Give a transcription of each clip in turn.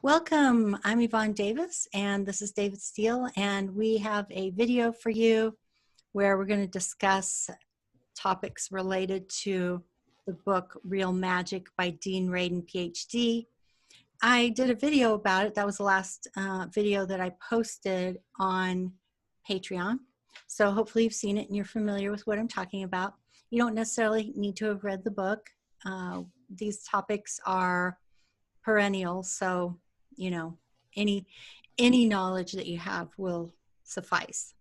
Welcome. I'm Yvonne Davis, and this is David Steele, and we have a video for you where we're going to discuss topics related to the book Real Magic by Dean Radin, PhD. I did a video about it. That was the last video that I posted on Patreon. So hopefully you've seen it and you're familiar with what I'm talking about. You don't necessarily need to have read the book. These topics are perennial, so you know, any knowledge that you have will suffice.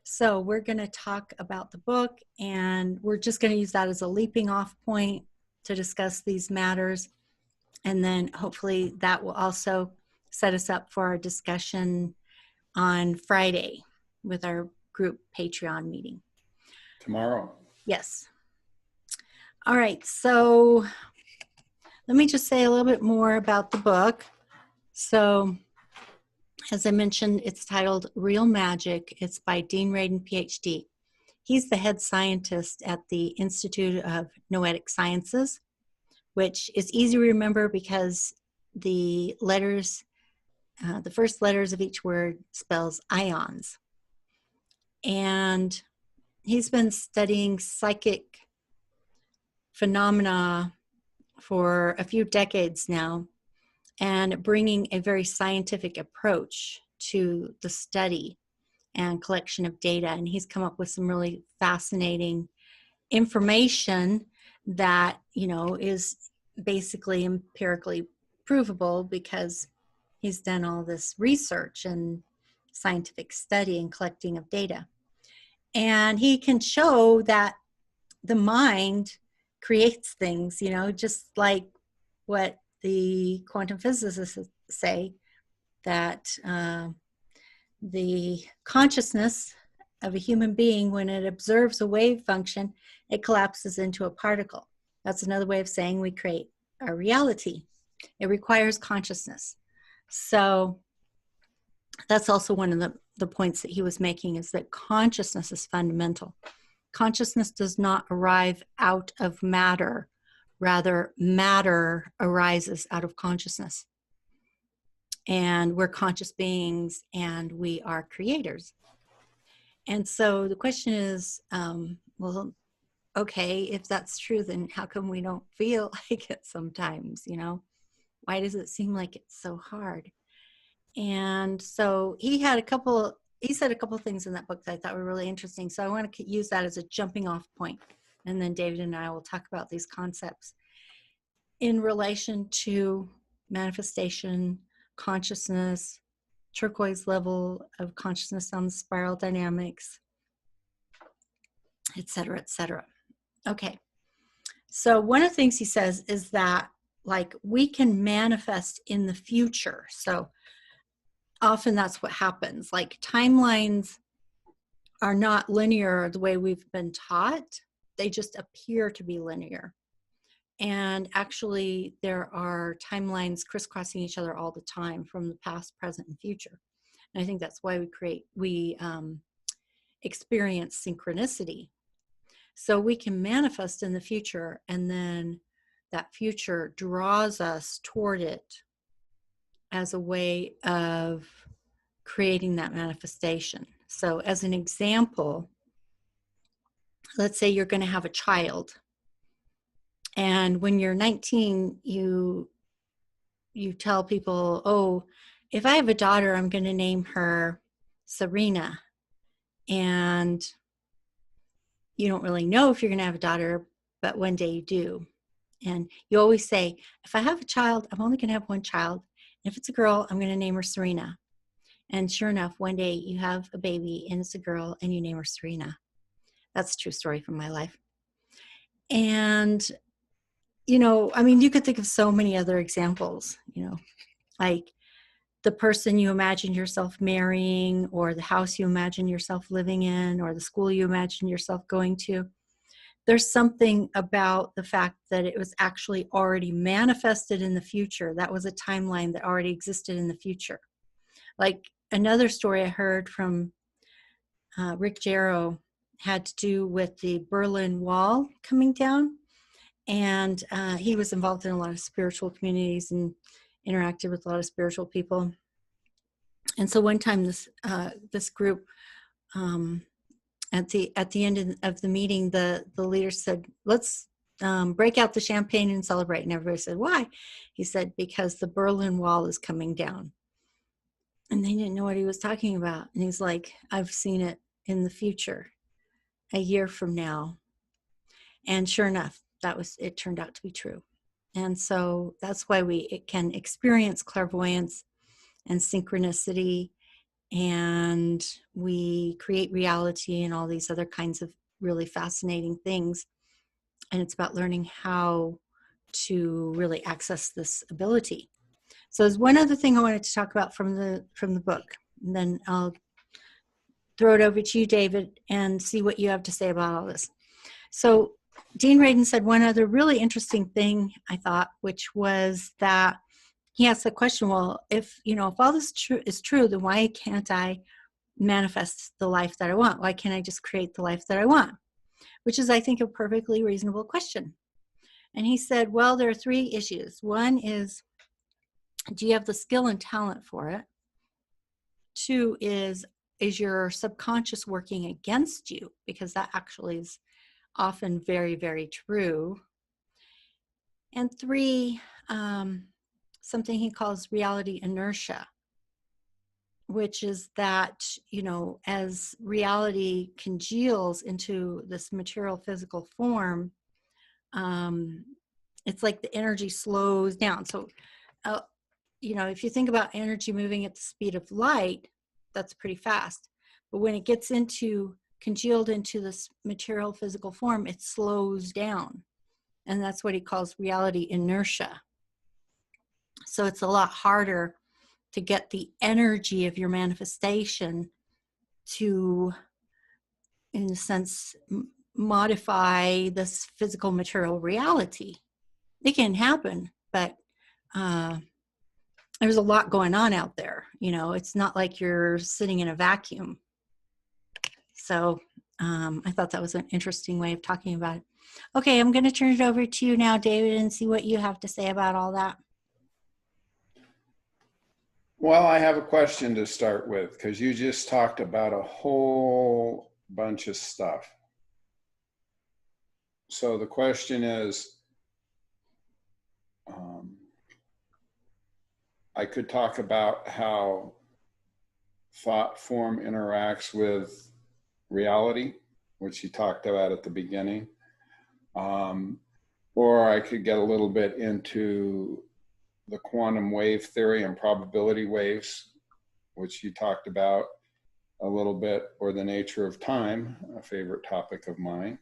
So we're going to talk about the book, and we're just going to use that as a leaping off point to discuss these matters. And then hopefully that will also set us up for our discussion on Friday with our group Patreon meeting. Tomorrow. Yes. All right. So let me just say a little bit more about the book. So, as I mentioned, it's titled Real Magic. It's by Dean Radin, PhD. He's the head scientist at the Institute of Noetic Sciences, which is easy to remember because the letters, the first letters of each word spells ions. And he's been studying psychic phenomena for a few decades now, and bringing a very scientific approach to the study and collection of data. And he's come up with some really fascinating information that, you know, is basically empirically provable because he's done all this research and scientific study and collecting of data. And he can show that the mind creates things, you know, just like what the quantum physicists say, that the consciousness of a human being, when it observes a wave function, it collapses into a particle. That's another way of saying we create our reality. It requires consciousness. So that's also one of the points that he was making, is that consciousness is fundamental. Consciousness does not arrive out of matter. Rather, matter arises out of consciousness. And we're conscious beings, and we are creators. And so the question is, well, okay, if that's true, then how come we don't feel like it sometimes, you know? Why does it seem like it's so hard? And so he said a couple of things in that book that I thought were really interesting. So I want to use that as a jumping off point. And then David and I will talk about these concepts in relation to manifestation, consciousness, turquoise level of consciousness on the spiral dynamics, et cetera, et cetera. Okay. So one of the things he says is that, like, we can manifest in the future. So often that's what happens. Like, timelines are not linear the way we've been taught. They just appear to be linear. And actually, there are timelines crisscrossing each other all the time, from the past, present, and future. And I think that's why we experience synchronicity. So we can manifest in the future, and then that future draws us toward it as a way of creating that manifestation. So as an example, let's say you're going to have a child. And when you're 19, you tell people, oh, if I have a daughter, I'm going to name her Serena. And you don't really know if you're going to have a daughter, but one day you do. And you always say, if I have a child, I'm only going to have one child. And if it's a girl, I'm going to name her Serena. And sure enough, one day you have a baby and it's a girl and you name her Serena. That's a true story from my life. And you know, I mean, you could think of so many other examples, you know, like the person you imagine yourself marrying, or the house you imagine yourself living in, or the school you imagine yourself going to. There's something about the fact that it was actually already manifested in the future. That was a timeline that already existed in the future. Like another story I heard from Rick Jarrow had to do with the Berlin Wall coming down. And he was involved in a lot of spiritual communities interacted with a lot of spiritual people. And so one time this group, at the end of the meeting, the leader said, let's break out the champagne and celebrate. And everybody said, why? He said, because the Berlin Wall is coming down. And they didn't know what he was talking about. And he's like, I've seen it in the future, a year from now. And sure enough, it turned out to be true. And so that's why it can experience clairvoyance and synchronicity, and we create reality and all these other kinds of really fascinating things. And it's about learning how to really access this ability. So there's one other thing I wanted to talk about from the book, and then I'll throw it over to you, David, and see what you have to say about all this. So Dean Radin said one other really interesting thing, I thought, which was that he asked the question, well, if all this is true, then why can't I manifest the life that I want? Why can't I just create the life that I want? Which is, I think, a perfectly reasonable question. And he said, well, there are three issues. One is, do you have the skill and talent for it? Two is your subconscious working against you? Because that actually is often very, very true. And three, something he calls reality inertia, which is that, as reality congeals into this material physical form, it's like the energy slows down. So, if you think about energy moving at the speed of light, that's pretty fast. But when it gets congealed into this material physical form, it slows down. And that's what he calls reality inertia. So it's a lot harder to get the energy of your manifestation to, in a sense, modify this physical material reality. It can happen, but there's a lot going on out there. It's not like you're sitting in a vacuum. So I thought that was an interesting way of talking about it. Okay, I'm going to turn it over to you now, David, and see what you have to say about all that. Well, I have a question to start with, because you just talked about a whole bunch of stuff. So the question is, I could talk about how thought form interacts with reality, which you talked about at the beginning. Or I could get a little bit into the quantum wave theory and probability waves, which you talked about a little bit, or the nature of time, a favorite topic of mine,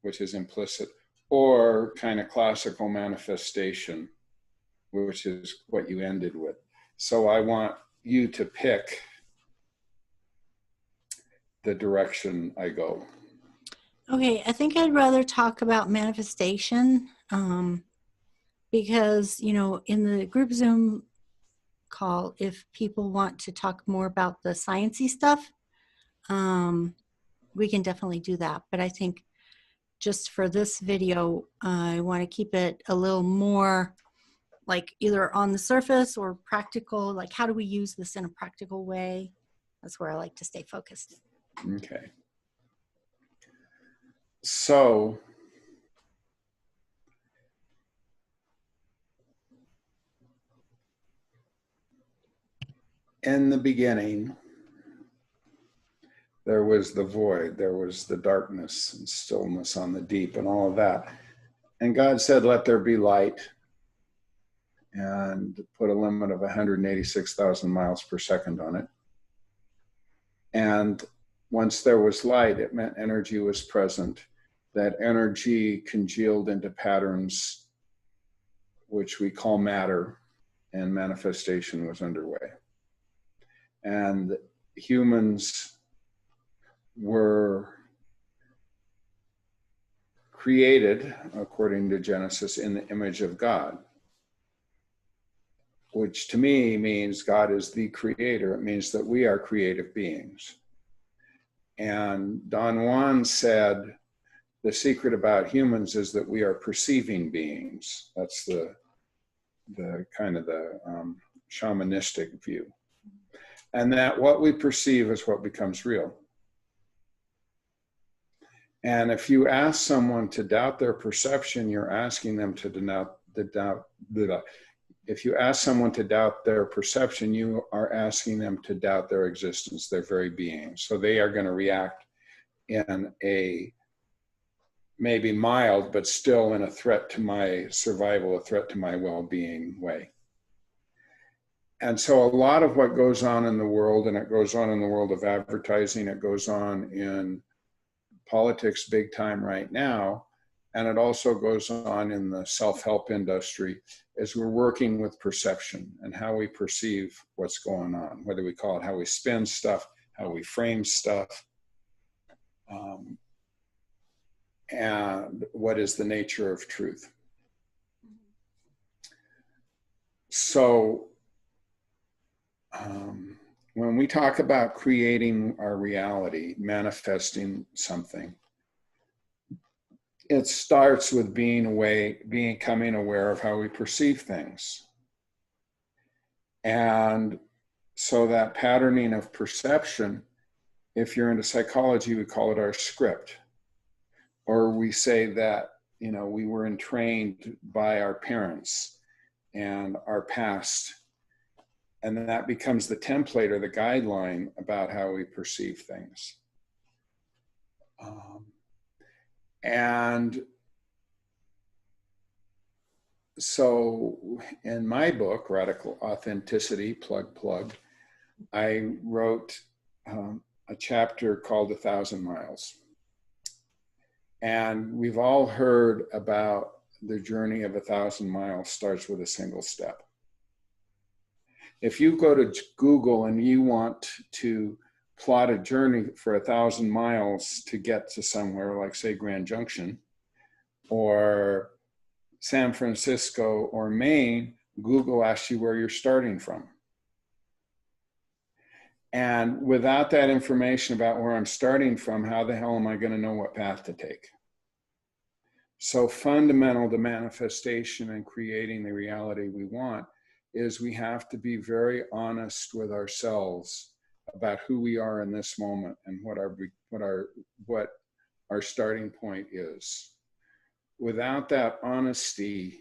which is implicit, or kind of classical manifestation, which is what you ended with. So I want you to pick the direction I go. Okay, I think I'd rather talk about manifestation, because, in the group Zoom call, if people want to talk more about the sciencey stuff, we can definitely do that. But I think just for this video, I want to keep it a little more like either on the surface or practical, like how do we use this in a practical way? That's where I like to stay focused. Okay. So in the beginning, there was the void, there was the darkness and stillness on the deep and all of that. And God said, let there be light, and put a limit of 186,000 miles per second on it. And once there was light, it meant energy was present. That energy congealed into patterns, which we call matter, and manifestation was underway. And humans were created, according to Genesis, in the image of God, which to me means God is the creator. It means that we are creative beings. And Don Juan said, the secret about humans is that we are perceiving beings. That's the the kind of the shamanistic view. And that what we perceive is what becomes real. And if you ask someone to doubt their perception, you're asking them to if you ask someone to doubt their perception, you are asking them to doubt their existence, their very being. So they are going to react in a maybe mild, but still in a threat to my survival, a threat to my well-being way. And so a lot of what goes on in the world, and it goes on in the world of advertising, it goes on in politics big time right now, and it also goes on in the self-help industry, is we're working with perception and how we perceive what's going on, whether we call it how we spin stuff, how we frame stuff, and what is the nature of truth. So when we talk about creating our reality, manifesting something, it starts with becoming aware of how we perceive things. And so that patterning of perception, if you're into psychology, we call it our script. Or we say that, you know, we were entrained by our parents and our past. And then that becomes the template or the guideline about how we perceive things. And so in my book, Radical Authenticity, plug, I wrote a chapter called 1,000 Miles. And we've all heard about the journey of 1,000 miles starts with a single step. If you go to Google and you want to plot a journey for 1,000 miles to get to somewhere like, say, Grand Junction or San Francisco or Maine, Google asks you where you're starting from. And without that information about where I'm starting from, how the hell am I going to know what path to take? So fundamental to manifestation and creating the reality we want is we have to be very honest with ourselves about who we are in this moment and what our starting point is. Without that honesty,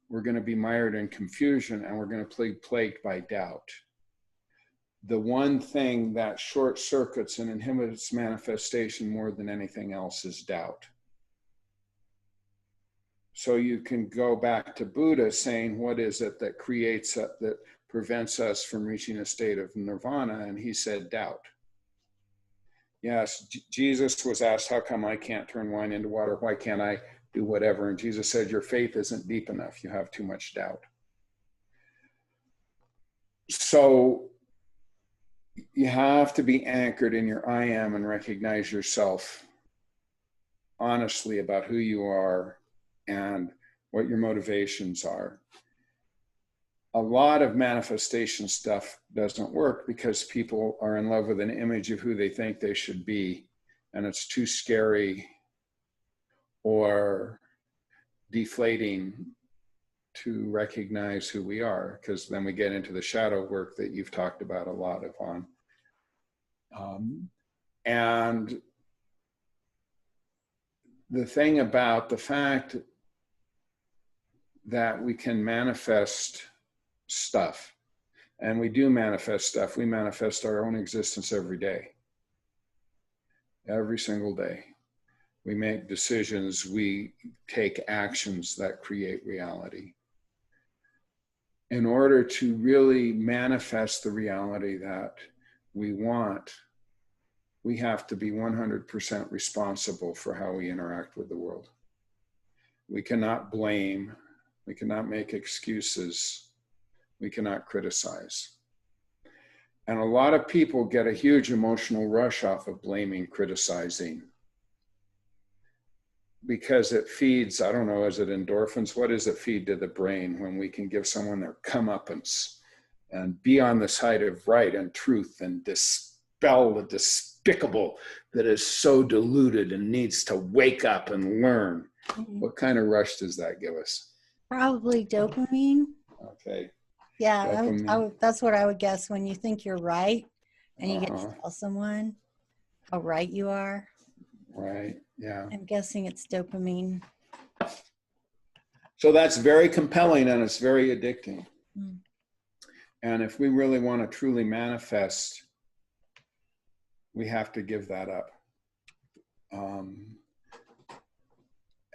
we're going to be mired in confusion and we're going to be plagued by doubt. The one thing that short circuits and inhibits manifestation more than anything else is doubt. So you can go back to Buddha saying, what is it that creates, that prevents us from reaching a state of nirvana? And he said, doubt. Yes, Jesus was asked, how come I can't turn wine into water? Why can't I do whatever? And Jesus said, your faith isn't deep enough. You have too much doubt. So you have to be anchored in your I am and recognize yourself honestly about who you are and what your motivations are. A lot of manifestation stuff doesn't work because people are in love with an image of who they think they should be, and it's too scary or deflating to recognize who we are, because then we get into the shadow work that you've talked about a lot of on. And the thing about the fact that we can manifest stuff, and we do manifest stuff, we manifest our own existence every day, every single day. We make decisions, we take actions that create reality. In order to really manifest the reality that we want, we have to be 100% responsible for how we interact with the world. We cannot blame, we cannot make excuses, we cannot criticize. And a lot of people get a huge emotional rush off of blaming, criticizing, because it feeds, I don't know, is it endorphins? What does it feed to the brain when we can give someone their comeuppance and be on the side of right and truth and dispel the despicable that is so deluded and needs to wake up and learn? What kind of rush does that give us? Probably dopamine. Okay. Yeah, Dopamine. that's what I would guess when you think you're right and you get to Uh-huh. tell someone how right you are. Right. Yeah. I'm guessing it's dopamine. So that's very compelling and it's very addicting. Mm. And if we really want to truly manifest, we have to give that up.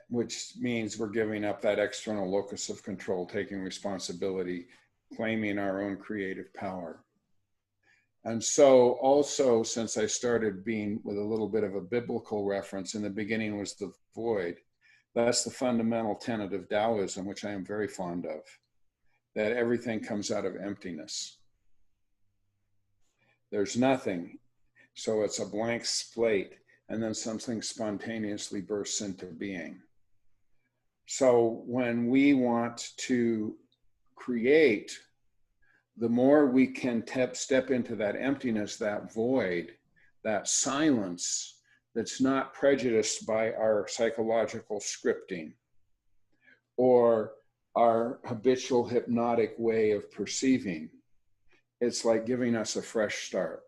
Which means we're giving up that external locus of control, taking responsibility, claiming our own creative power. And so also, since I started being with a little bit of a biblical reference, in the beginning was the void. That's the fundamental tenet of Taoism, which I am very fond of, that everything comes out of emptiness. There's nothing. So it's a blank slate, and then something spontaneously bursts into being. So when we want to create, the more we can step into that emptiness, that void, that silence that's not prejudiced by our psychological scripting or our habitual hypnotic way of perceiving. It's like giving us a fresh start.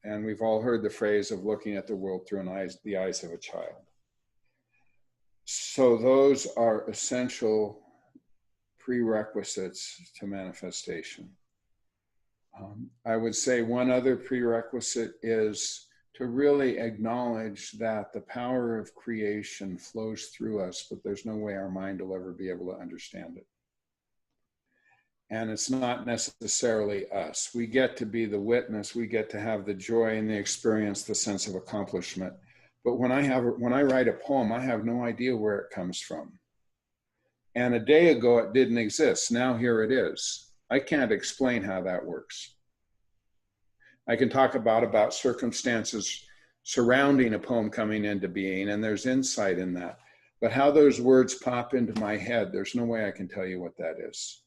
And we've all heard the phrase of looking at the world through the eyes of a child. So those are essential prerequisites to manifestation. I would say one other prerequisite is to really acknowledge that the power of creation flows through us, but there's no way our mind will ever be able to understand it. And it's not necessarily us. We get to be the witness, we get to have the joy and the experience, the sense of accomplishment. But when I write a poem, I have no idea where it comes from. And a day ago, it didn't exist. Now here it is. I can't explain how that works. I can talk about circumstances surrounding a poem coming into being, and there's insight in that. But how those words pop into my head, there's no way I can tell you what that is.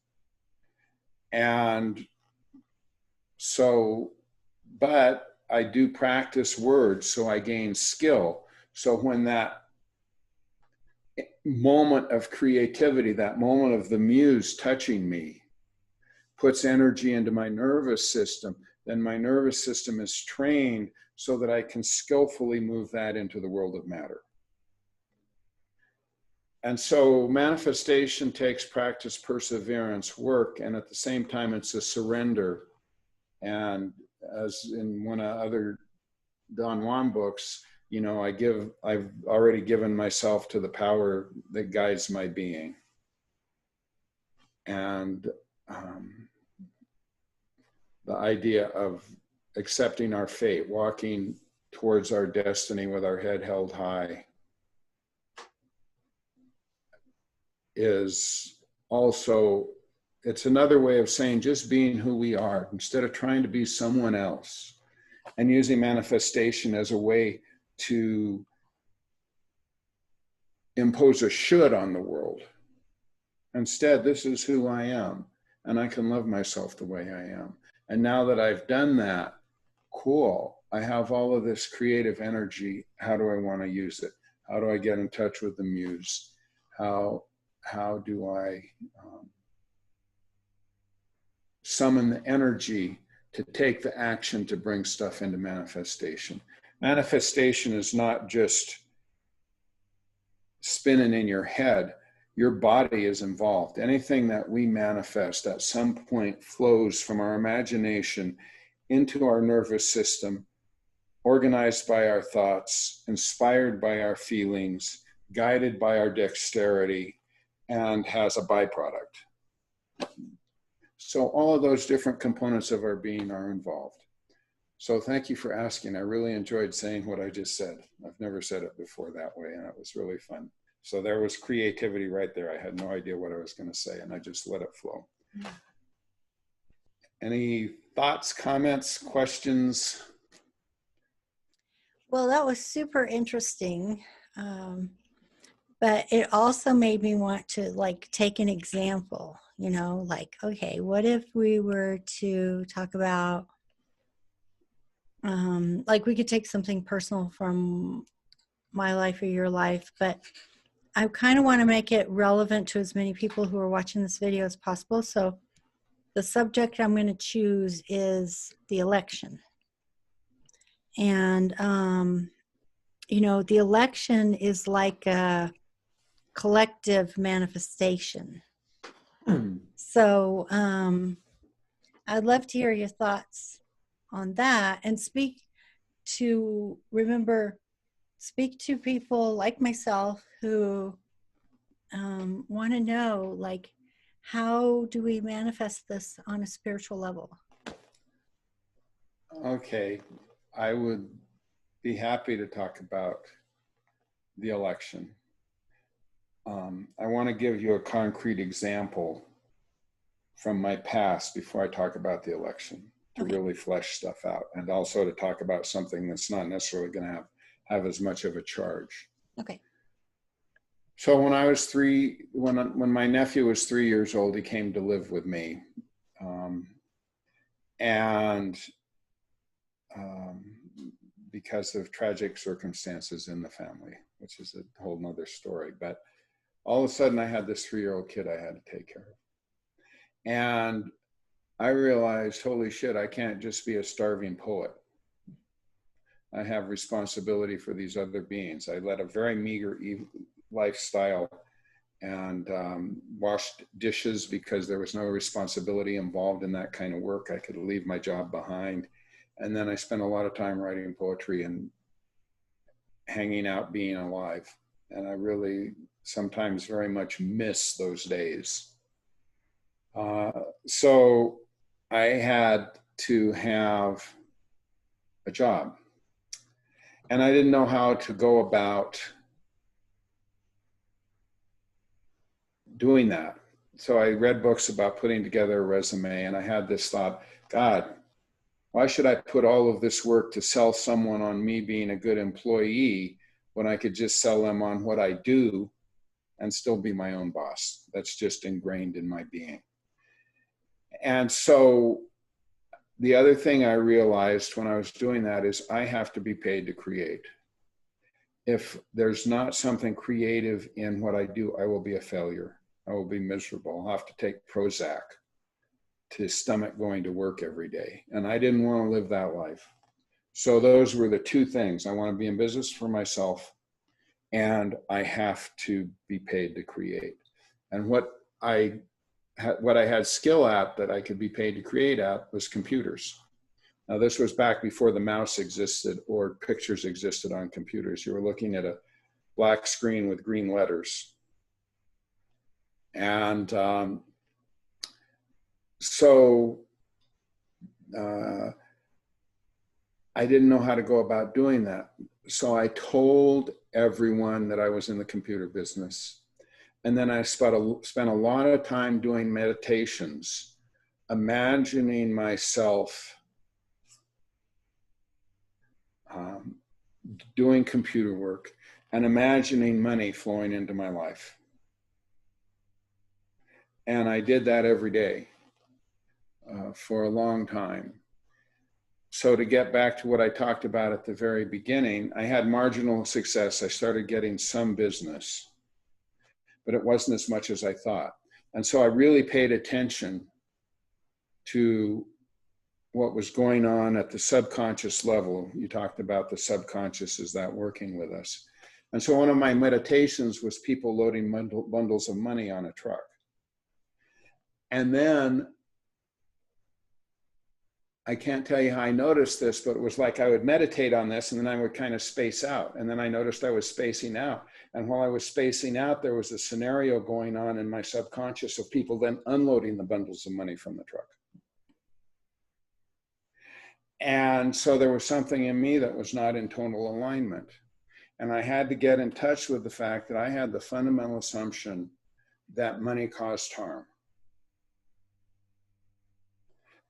And so, but I do practice words, so I gain skill. So when that moment of creativity, that moment of the muse touching me, puts energy into my nervous system, then my nervous system is trained so that I can skillfully move that into the world of matter. And so manifestation takes practice, perseverance, work, and at the same time, it's a surrender. And as in one of other Don Juan books, you know, I've already given myself to the power that guides my being. And the idea of accepting our fate, walking towards our destiny with our head held high, is also, it's another way of saying just being who we are instead of trying to be someone else, and using manifestation as a way to impose a should on the world. Instead, this is who I am, and I can love myself the way I am. And now that I've done that, cool, I have all of this creative energy. How do I want to use it? How do I get in touch with the muse? How do I summon the energy to take the action to bring stuff into manifestation? Manifestation is not just spinning in your head. Your body is involved. Anything that we manifest at some point flows from our imagination into our nervous system, organized by our thoughts, inspired by our feelings, guided by our dexterity, and has a byproduct. So all of those different components of our being are involved. So thank you for asking. I really enjoyed saying what I just said. I've never said it before that way, and it was really fun. So there was creativity right there. I had no idea what I was going to say, and I just let it flow. Any thoughts, comments, questions? Well, that was super interesting. But it also made me want to like take an example, you know, like, okay, what if we were to talk about, like we could take something personal from my life or your life, but I kind of want to make it relevant to as many people who are watching this video as possible. So the subject I'm going to choose is the election. And, you know, the election is like a collective manifestation. So I'd love to hear your thoughts on that, and speak to people like myself who want to know, like, how do we manifest this on a spiritual level? Okay, I would be happy to talk about the election. I want to give you a concrete example from my past before I talk about the election, to really flesh stuff out, and also to talk about something that's not necessarily going to have as much of a charge. Okay. So when I was when my nephew was 3 years old, he came to live with me, and because of tragic circumstances in the family, which is a whole nother story. But all of a sudden, I had this 3-year-old kid I had to take care of. And I realized, holy shit, I can't just be a starving poet. I have responsibility for these other beings. I led a very meager lifestyle and washed dishes because there was no responsibility involved in that kind of work. I could leave my job behind. And then I spent a lot of time writing poetry and hanging out, being alive. And I really sometimes very much miss those days. So I had to have a job. And I didn't know how to go about doing that. So I read books about putting together a resume, and I had this thought, God, why should I put all of this work to sell someone on me being a good employee when I could just sell them on what I do and still be my own boss? That's just ingrained in my being. And so the other thing I realized when I was doing that is I have to be paid to create. If there's not something creative in what I do, I will be a failure. I will be miserable. I'll have to take Prozac to stomach going to work every day. And I didn't want to live that life. So those were the two things. I want to be in business for myself, and I have to be paid to create. And what I had skill at that I could be paid to create at was computers. Now, this was back before the mouse existed or pictures existed on computers. You were looking at a black screen with green letters. And so I didn't know how to go about doing that. So I told everyone that I was in the computer business. And then I spent a lot of time doing meditations, imagining myself doing computer work and imagining money flowing into my life. And I did that every day for a long time. So to get back to what I talked about at the very beginning, I had marginal success. I started getting some business, but it wasn't as much as I thought. And so I really paid attention to what was going on at the subconscious level. You talked about the subconscious, is that working with us? And so one of my meditations was people loading bundles of money on a truck. And then I can't tell you how I noticed this, but it was like I would meditate on this and then I would kind of space out. And then I noticed I was spacing out. And while I was spacing out, there was a scenario going on in my subconscious of people then unloading the bundles of money from the truck. And so there was something in me that was not in total alignment. And I had to get in touch with the fact that I had the fundamental assumption that money caused harm.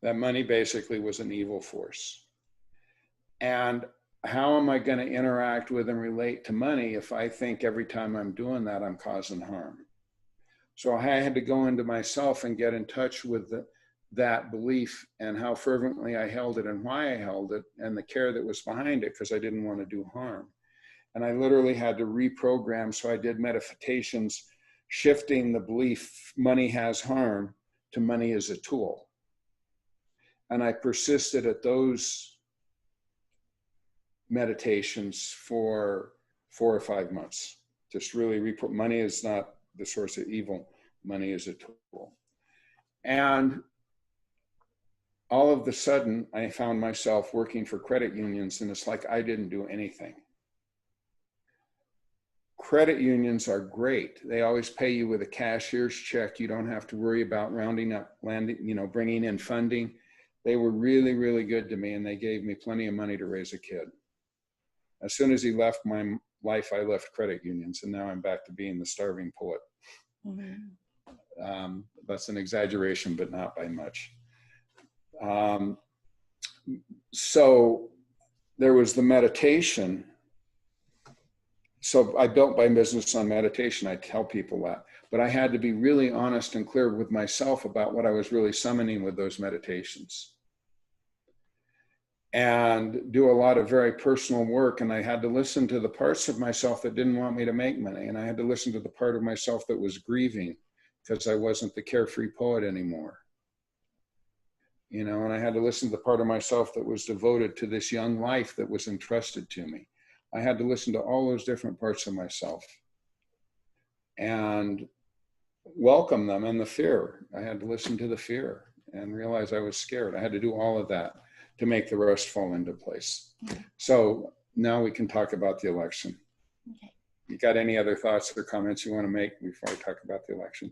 That money basically was an evil force. And how am I going to interact with and relate to money if I think every time I'm doing that, I'm causing harm? So I had to go into myself and get in touch with that belief and how fervently I held it and why I held it and the care that was behind it, because I didn't want to do harm. And I literally had to reprogram. So I did meditations, shifting the belief money has harm to money is a tool. And I persisted at those meditations for 4 or 5 months. Just really money is not the source of evil. Money is a tool. And all of a sudden, I found myself working for credit unions, and it's like I didn't do anything. Credit unions are great. They always pay you with a cashier's check. You don't have to worry about rounding up, bringing in funding. They were really, really good to me, and they gave me plenty of money to raise a kid. As soon as he left my life, I left credit unions, and now I'm back to being the starving poet. Mm-hmm. That's an exaggeration, but not by much. So there was the meditation. So I built my business on meditation. I tell people that, but I had to be really honest and clear with myself about what I was really summoning with those meditations, and do a lot of very personal work. And I had to listen to the parts of myself that didn't want me to make money. And I had to listen to the part of myself that was grieving because I wasn't the carefree poet anymore. And I had to listen to the part of myself that was devoted to this young life that was entrusted to me. I had to listen to all those different parts of myself and welcome them, and the fear. I had to listen to the fear and realize I was scared. I had to do all of that to make the rest fall into place. So now we can talk about the election. Okay. You got any other thoughts or comments you want to make before I talk about the election?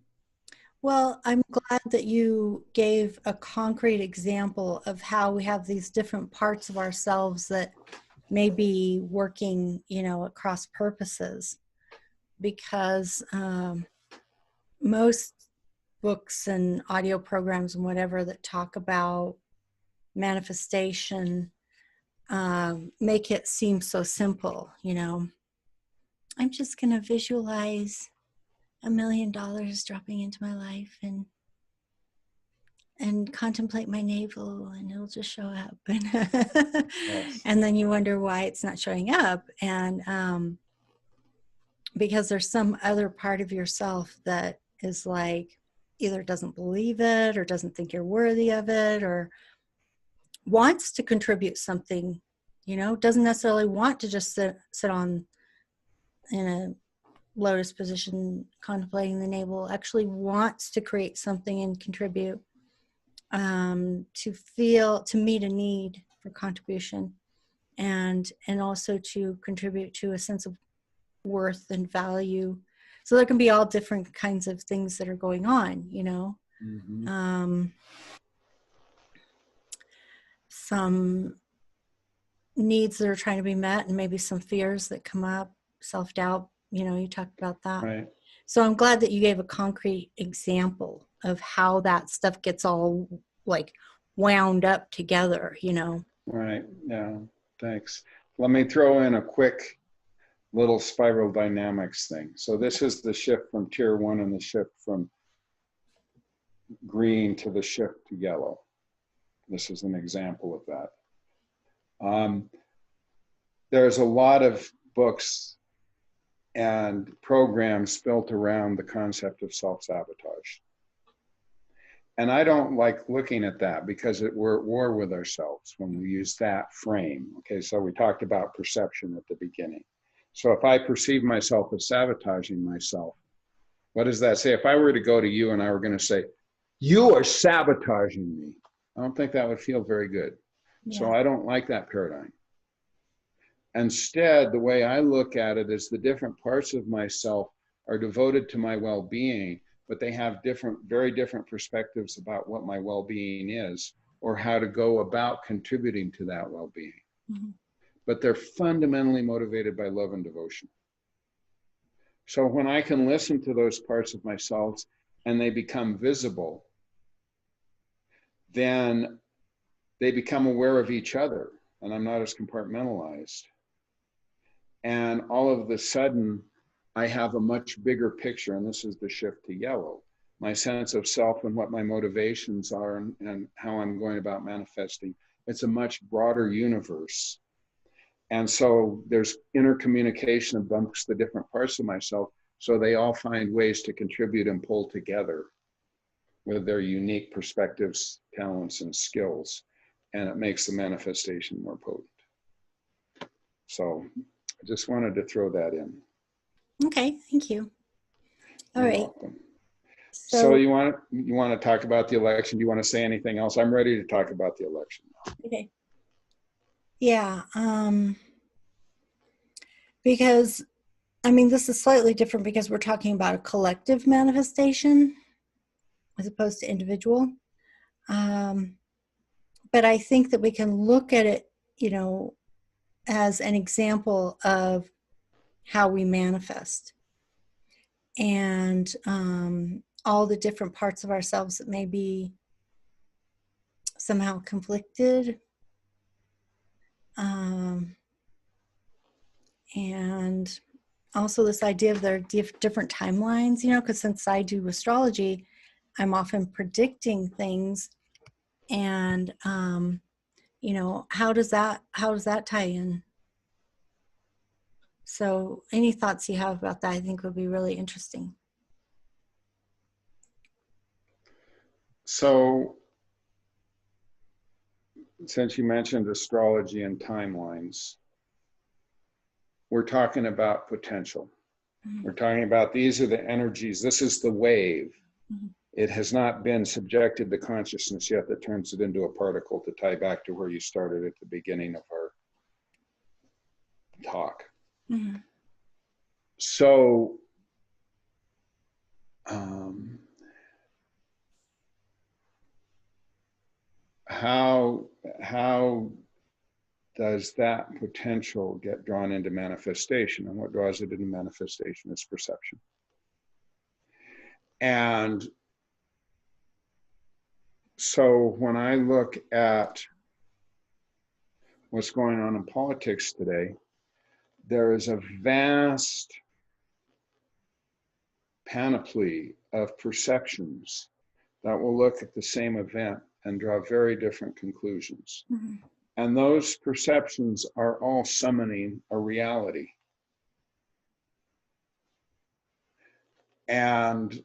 Well, I'm glad that you gave a concrete example of how we have these different parts of ourselves that may be working, at cross purposes, because most books and audio programs and whatever that talk about manifestation make it seem so simple. I'm just going to visualize $1 million dropping into my life and contemplate my navel, and it'll just show up. Yes. And then you wonder why it's not showing up. And because there's some other part of yourself that is like, either doesn't believe it or doesn't think you're worthy of it, or wants to contribute something, doesn't necessarily want to just sit on in a lotus position contemplating the navel, actually wants to create something and contribute, to meet a need for contribution, and also to contribute to a sense of worth and value. So there can be all different kinds of things that are going on, Mm-hmm. Some needs that are trying to be met, and maybe some fears that come up, self-doubt, you talked about that. Right. So I'm glad that you gave a concrete example of how that stuff gets all like wound up together, Right. Yeah. Thanks. Let me throw in a quick little spiral dynamics thing. So this is the shift from tier 1 and the shift from green to the shift to yellow. This is an example of that. There's a lot of books and programs built around the concept of self-sabotage. And I don't like looking at that because we're at war with ourselves when we use that frame. Okay, so we talked about perception at the beginning. So if I perceive myself as sabotaging myself, what does that say? If I were to go to you and I were going to say, you are sabotaging me, I don't think that would feel very good. Yeah. So I don't like that paradigm. Instead, the way I look at it is the different parts of myself are devoted to my well-being, but they have very different perspectives about what my well-being is or how to go about contributing to that well-being. Mm-hmm. But they're fundamentally motivated by love and devotion. So when I can listen to those parts of myself and they become visible, then they become aware of each other, and I'm not as compartmentalized. And all of a sudden, I have a much bigger picture, and this is the shift to yellow. My sense of self and what my motivations are and how I'm going about manifesting. It's a much broader universe. And so there's intercommunication amongst the different parts of myself. So they all find ways to contribute and pull together with their unique perspectives, talents, and skills. And it makes the manifestation more potent. So I just wanted to throw that in. Okay, thank you. All You're right. welcome. So, So you want to talk about the election? Do you want to say anything else? I'm ready to talk about the election now. okay. Yeah. Because, I mean, this is slightly different because we're talking about a collective manifestation as opposed to individual. But I think that we can look at it, you know, as an example of how we manifest, and all the different parts of ourselves that may be somehow conflicted, and also this idea of their different timelines, you know, because since I do astrology, I'm often predicting things, and you know, how does that tie in? So any thoughts you have about that, I think would be really interesting. So since you mentioned astrology and timelines, we're talking about potential. Mm-hmm. We're talking about these are the energies. This is the wave. Mm-hmm. It has not been subjected to consciousness yet that turns it into a particle, to tie back to where you started at the beginning of our talk. Mm-hmm. So, how does that potential get drawn into manifestation? And what draws it into manifestation is perception. And so when I look at what's going on in politics today, there is a vast panoply of perceptions that will look at the same event and draw very different conclusions. Mm-hmm. And those perceptions are all summoning a reality. And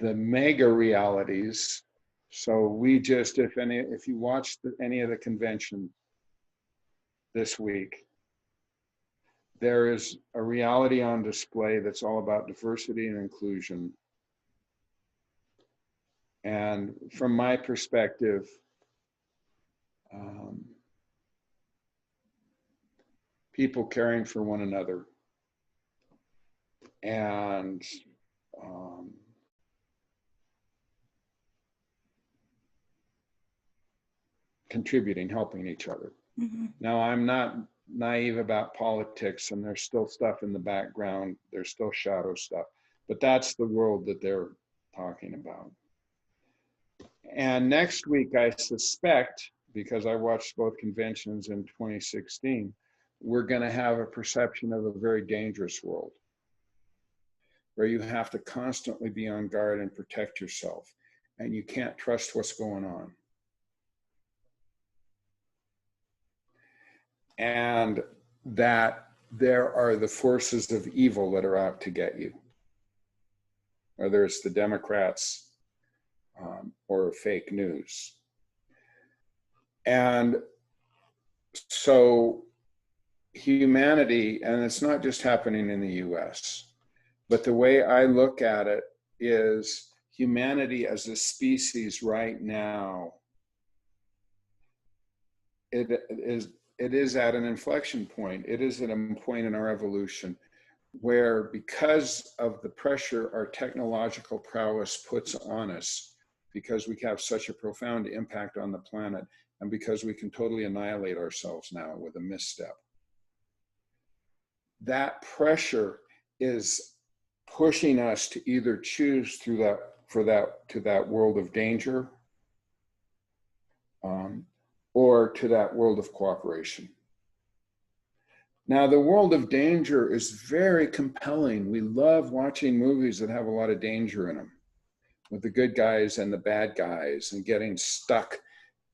the mega realities, so we just, if you watched any of the convention this week, there is a reality on display that's all about diversity and inclusion. And from my perspective, people caring for one another and contributing, helping each other. Mm-hmm. Now, I'm not naive about politics, and there's still stuff in the background. There's still shadow stuff, but that's the world that they're talking about. And next week, I suspect, because I watched both conventions in 2016, we're going to have a perception of a very dangerous world where you have to constantly be on guard and protect yourself, and you can't trust what's going on. And that there are the forces of evil that are out to get you, whether it's the Democrats or fake news. And so humanity, and it's not just happening in the US, but the way I look at it is humanity as a species right now, it is at an inflection point. It is at a point in our evolution where, because of the pressure our technological prowess puts on us, because we have such a profound impact on the planet, and because we can totally annihilate ourselves now with a misstep, that pressure is pushing us to either choose to that world of danger, or to that world of cooperation. Now, the world of danger is very compelling. We love watching movies that have a lot of danger in them. with the good guys and the bad guys and getting stuck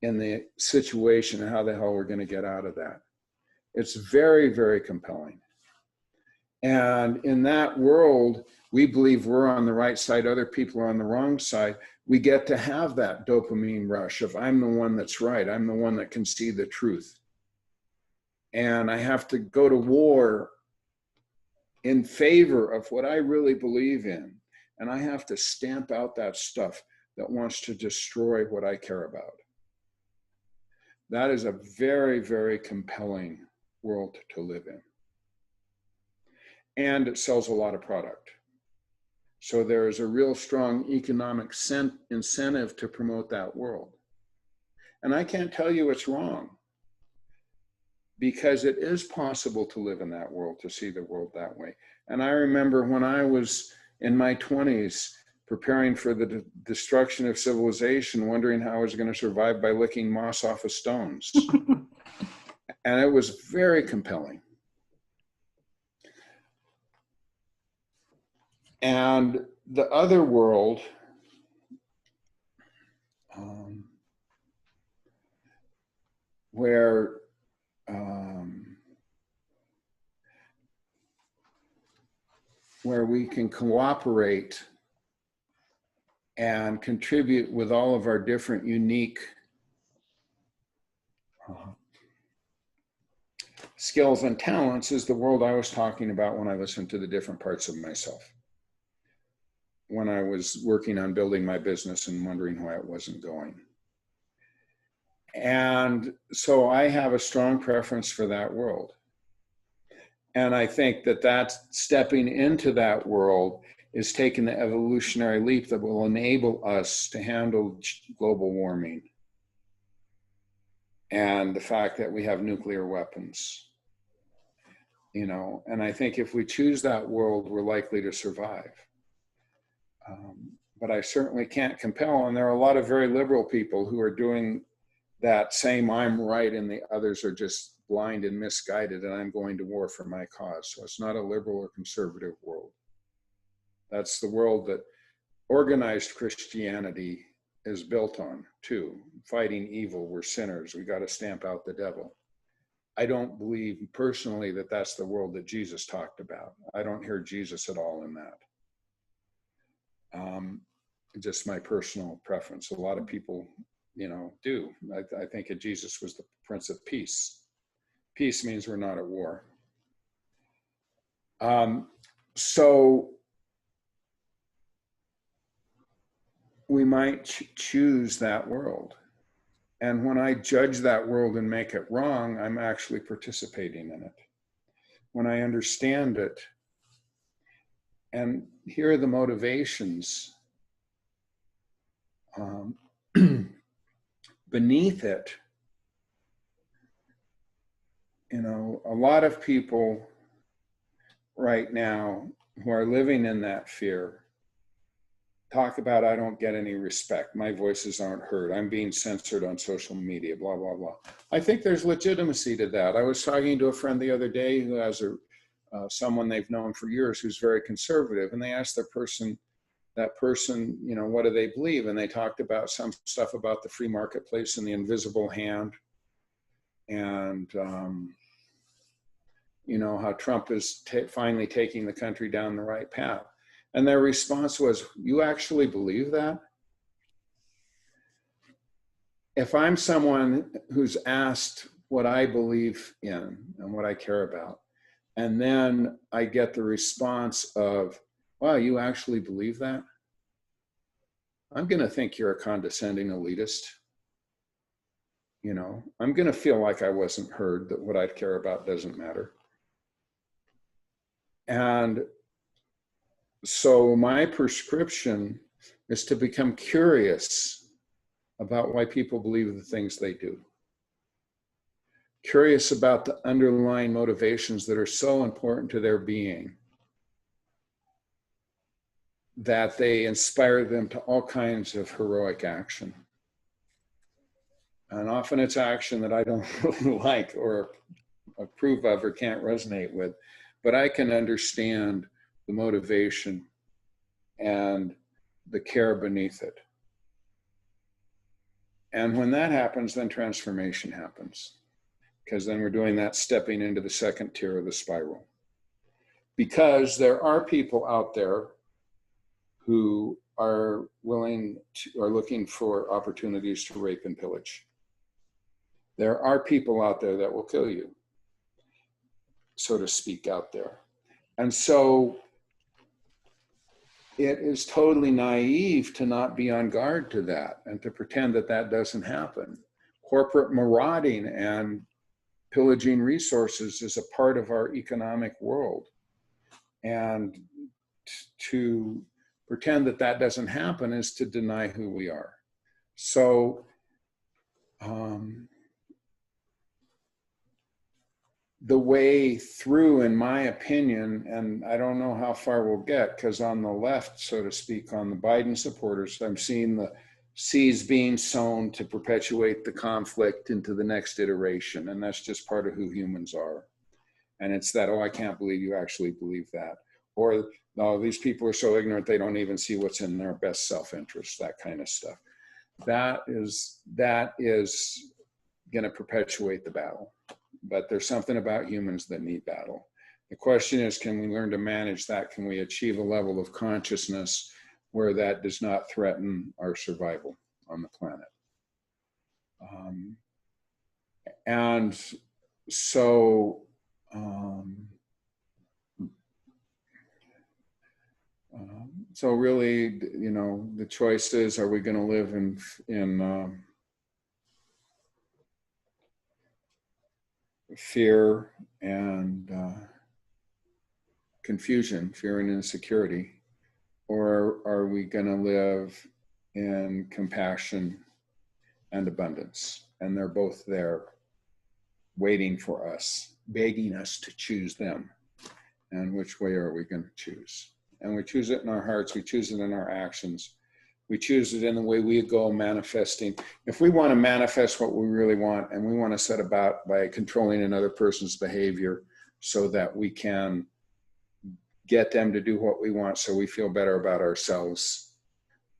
in the situation and how the hell we're going to get out of that. It's very, very compelling. And in that world, we believe we're on the right side, other people are on the wrong side. We get to have that dopamine rush of I'm the one that's right. I'm the one that can see the truth. And I have to go to war in favor of what I really believe in. And I have to stamp out that stuff that wants to destroy what I care about. That is a very, very compelling world to live in. And it sells a lot of product. So there is a real strong economic incentive to promote that world. And I can't tell you it's wrong, because it is possible to live in that world, to see the world that way. And I remember when I was in my 20s, preparing for the destruction of civilization, wondering how I was going to survive by licking moss off of stones. And it was very compelling. And the other world, where we can cooperate and contribute with all of our different unique skills and talents, is the world I was talking about when I listened to the different parts of myself, when I was working on building my business and wondering why it wasn't going. And so I have a strong preference for that world. And I think that stepping into that world is taking the evolutionary leap that will enable us to handle global warming and the fact that we have nuclear weapons, you know. And I think if we choose that world, we're likely to survive. But I certainly can't compel, and there are a lot of very liberal people who are doing that same I'm right and the others are just blind and misguided and I'm going to war for my cause. So it's not a liberal or conservative world. That's the world that organized Christianity is built on too. Fighting evil, we're sinners, we got to stamp out the devil. I don't believe personally that that's the world that Jesus talked about. I don't hear Jesus at all in that. Just my personal preference. A lot of people, you know, do. I think that Jesus was the Prince of Peace. Peace means we're not at war. So we might choose that world. And when I judge that world and make it wrong, I'm actually participating in it. When I understand it, and here are the motivations beneath it. You know, a lot of people right now who are living in that fear talk about, I don't get any respect, my voices aren't heard, I'm being censored on social media, blah, blah, blah. I think there's legitimacy to that. I was talking to a friend the other day who has someone they've known for years who's very conservative, and they asked that person, you know, what do they believe? And they talked about some stuff about the free marketplace and the invisible hand, and you know, how Trump is finally taking the country down the right path. And their response was, you actually believe that? If I'm someone who's asked what I believe in and what I care about, and then I get the response of, wow, you actually believe that? I'm going to think you're a condescending elitist. You know, I'm going to feel like I wasn't heard, that what I care about doesn't matter. And so my prescription is to become curious about why people believe the things they do. Curious about the underlying motivations that are so important to their being, that they inspire them to all kinds of heroic action. And often it's action that I don't really like or approve of or can't resonate with, but I can understand the motivation and the care beneath it. And when that happens, then transformation happens, because then we're doing that stepping into the second tier of the spiral. Because there are people out there who are looking for opportunities to rape and pillage. There are people out there that will kill you, so to speak, out there. And so it is totally naive to not be on guard to that and to pretend that that doesn't happen. Corporate marauding and pillaging resources is a part of our economic world. And to pretend that that doesn't happen is to deny who we are. So the way through, in my opinion, and I don't know how far we'll get, because on the left, so to speak, on the Biden supporters, I'm seeing the seeds being sown to perpetuate the conflict into the next iteration. And that's just part of who humans are. And it's that, oh, I can't believe you actually believe that. Or, no, these people are so ignorant, they don't even see what's in their best self-interest, that kind of stuff. That is going to perpetuate the battle. But there's something about humans that need battle. The question is, can we learn to manage that? Can we achieve a level of consciousness where that does not threaten our survival on the planet? And so, so really, you know, the choice is, are we going to live in fear and confusion, fear and insecurity, or are we going to live in compassion and abundance? And they're both there waiting for us, begging us to choose them. And which way are we going to choose? And we choose it in our hearts, we choose it in our actions, we choose it in the way we go manifesting. If we want to manifest what we really want, and we want to set about by controlling another person's behavior so that we can get them to do what we want, so we feel better about ourselves,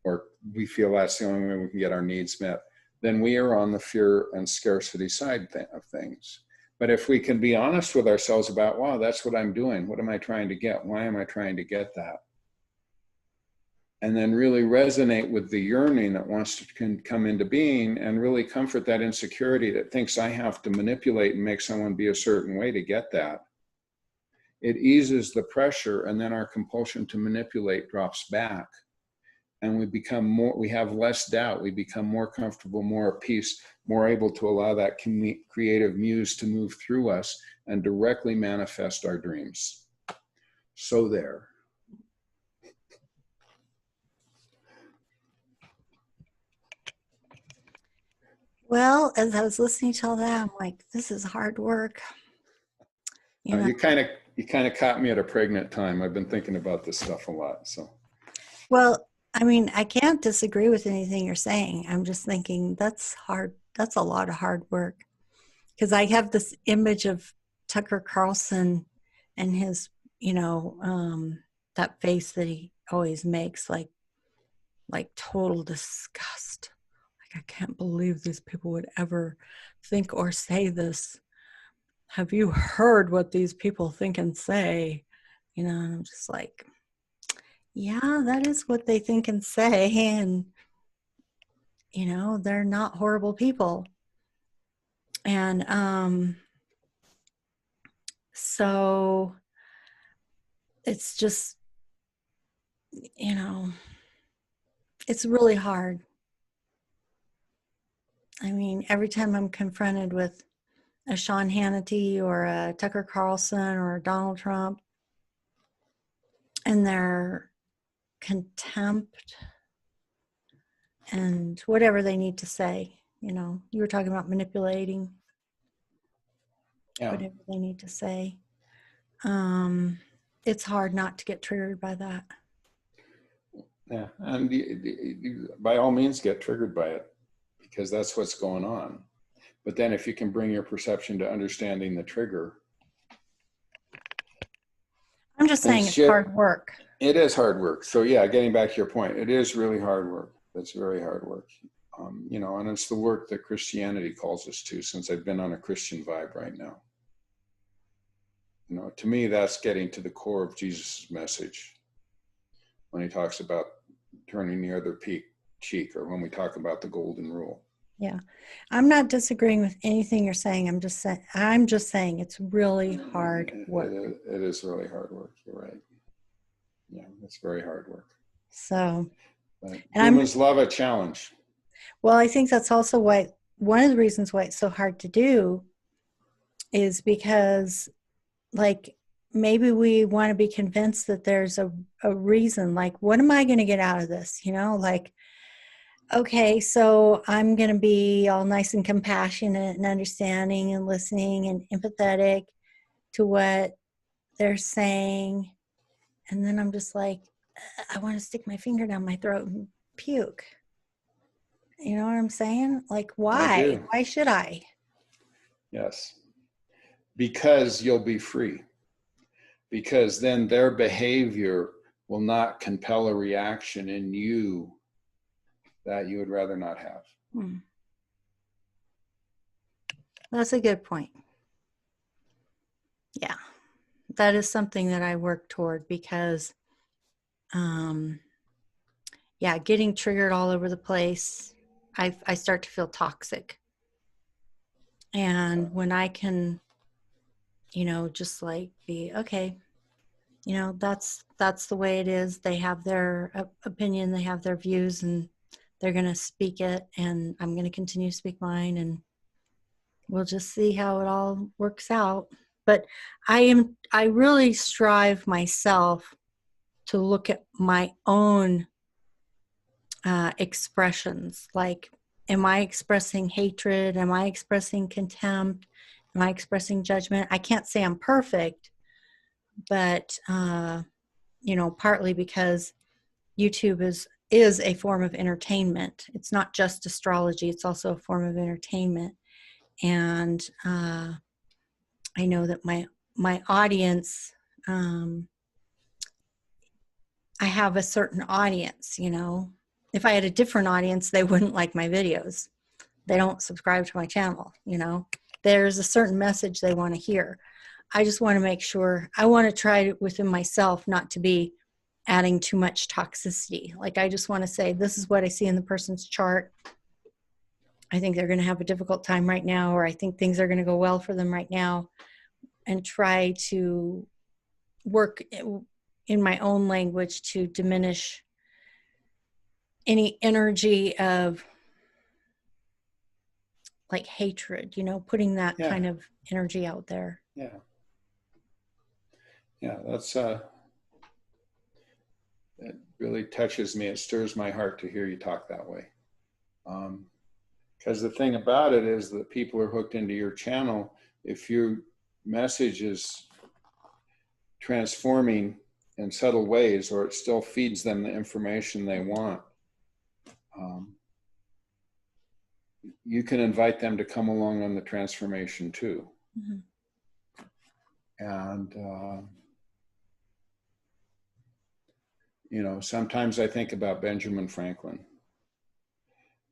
or we feel that's the only way we can get our needs met, then we are on the fear and scarcity side of things. But if we can be honest with ourselves about, wow, that's what I'm doing. What am I trying to get? Why am I trying to get that? And then really resonate with the yearning that wants to come into being, and really comfort that insecurity that thinks I have to manipulate and make someone be a certain way to get that. It eases the pressure, and then our compulsion to manipulate drops back. And we become more, we have less doubt, we become more comfortable, more at peace, more able to allow that creative muse to move through us and directly manifest our dreams. So there. Well, as I was listening to all that, I'm like, this is hard work. You know? You kind of caught me at a pregnant time. I've been thinking about this stuff a lot. So. Well, I mean, I can't disagree with anything you're saying. I'm just thinking that's hard. That's a lot of hard work. Because I have this image of Tucker Carlson and his, you know, that face that he always makes, like total disgust. Like, I can't believe these people would ever think or say this. Have you heard what these people think and say? You know, and I'm just like, yeah, that is what they think and say. And, you know, they're not horrible people. And so it's just, you know, it's really hard. I mean, every time I'm confronted with a Sean Hannity or a Tucker Carlson or a Donald Trump and their contempt and whatever they need to say, you know, you were talking about manipulating, whatever they need to say. It's hard not to get triggered by that. Yeah, and you, by all means, get triggered by it, because that's what's going on. But then if you can bring your perception to understanding the trigger. I'm just saying it's hard work. It is hard work. So yeah, getting back to your point, it is really hard work. It's very hard work. You know, and it's the work that Christianity calls us to, since I've been on a Christian vibe right now. You know, to me, that's getting to the core of Jesus' message when he talks about turning the other cheek, or when we talk about the golden rule. Yeah. I'm not disagreeing with anything you're saying. I'm just saying it's really hard work. It is really hard work. You're right. Yeah, it's very hard work. So, But and humans love a challenge. well, I think that's also why, one of the reasons why it's so hard to do is because, like, maybe we want to be convinced that there's a reason, like, what am I going to get out of this? You know, like, okay, so I'm going to be all nice and compassionate and understanding and listening and empathetic to what they're saying. And then I'm just like, I want to stick my finger down my throat and puke. You know what I'm saying? Like, I why? do. Why should I? Yes. Because you'll be free. Because then their behavior will not compel a reaction in you that you would rather not have. That's a good point. Yeah, that is something that I work toward, because, yeah, getting triggered all over the place, I start to feel toxic. And when I can, you know, just like be, okay, you know, that's the way it is. They have their opinion, they have their views, and they're going to speak it, and I'm going to continue to speak mine, and we'll just see how it all works out. But I really strive myself to look at my own expressions. Like, am I expressing hatred? Am I expressing contempt? Am I expressing judgment? I can't say I'm perfect, but you know, partly because YouTube is a form of entertainment. It's not just astrology; it's also a form of entertainment. And I know that my audience, I have a certain audience. You know, if I had a different audience, they wouldn't like my videos. They don't subscribe to my channel. You know, there's a certain message they want to hear. I just want to make sure, I want to try it within myself not to be adding too much toxicity. Like, I just want to say, this is what I see in the person's chart. I think they're going to have a difficult time right now, or I think things are going to go well for them right now, and try to work in my own language to diminish any energy of like hatred, you know, putting that kind of energy out there. Yeah. Yeah, that's it really touches me. It stirs my heart to hear you talk that way. Because the thing about it is that people are hooked into your channel. If your message is transforming in subtle ways, or it still feeds them the information they want, you can invite them to come along on the transformation too. Mm-hmm. And you know, sometimes I think about Benjamin Franklin.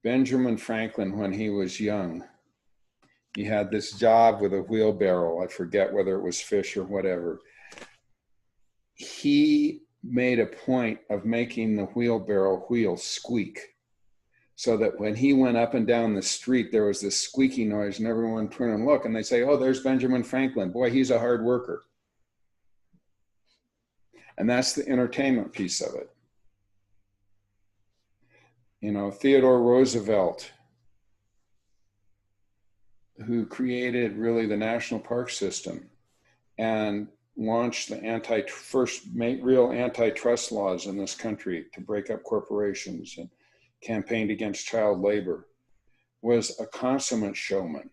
Benjamin Franklin, when he was young, he had this job with a wheelbarrow. I forget whether it was fish or whatever. He made a point of making the wheelbarrow wheel squeak, so that when he went up and down the street, there was this squeaky noise, and everyone turned and look, and they say, oh, there's Benjamin Franklin. Boy, he's a hard worker. And that's the entertainment piece of it. You know, Theodore Roosevelt, who created really the national park system and launched the first real antitrust laws in this country to break up corporations, and campaigned against child labor, was a consummate showman.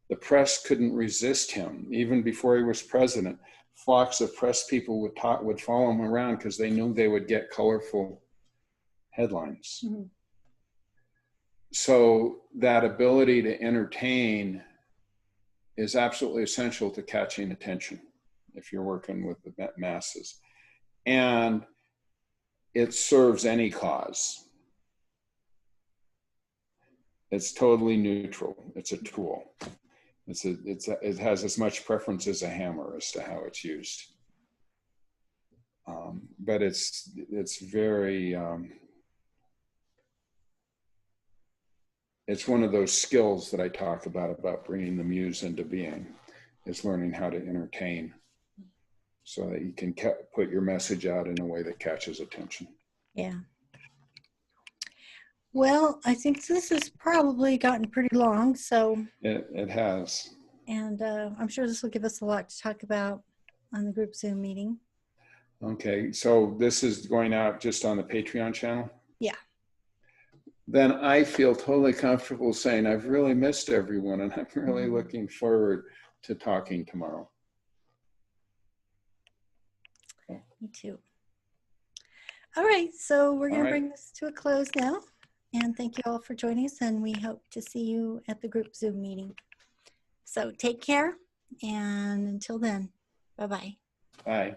The press couldn't resist him. Even before he was president, flocks of press people would follow him around because they knew they would get colorful headlines. Mm-hmm. So that ability to entertain is absolutely essential to catching attention if you're working with the masses. And it serves any cause. It's totally neutral. It's a tool. It has as much preference as a hammer as to how it's used. But it's very, it's one of those skills that I talk about bringing the muse into being, is learning how to entertain so that you can put your message out in a way that catches attention. Yeah. Well, I think this has probably gotten pretty long, so. It has. And I'm sure this will give us a lot to talk about on the group Zoom meeting. Okay, so this is going out just on the Patreon channel? Yeah. Then I feel totally comfortable saying I've really missed everyone, and I'm really looking forward to talking tomorrow. Me too. All right, so we're going to bring this to a close now. And thank you all for joining us, and we hope to see you at the group Zoom meeting. So take care, and until then, bye-bye. Bye.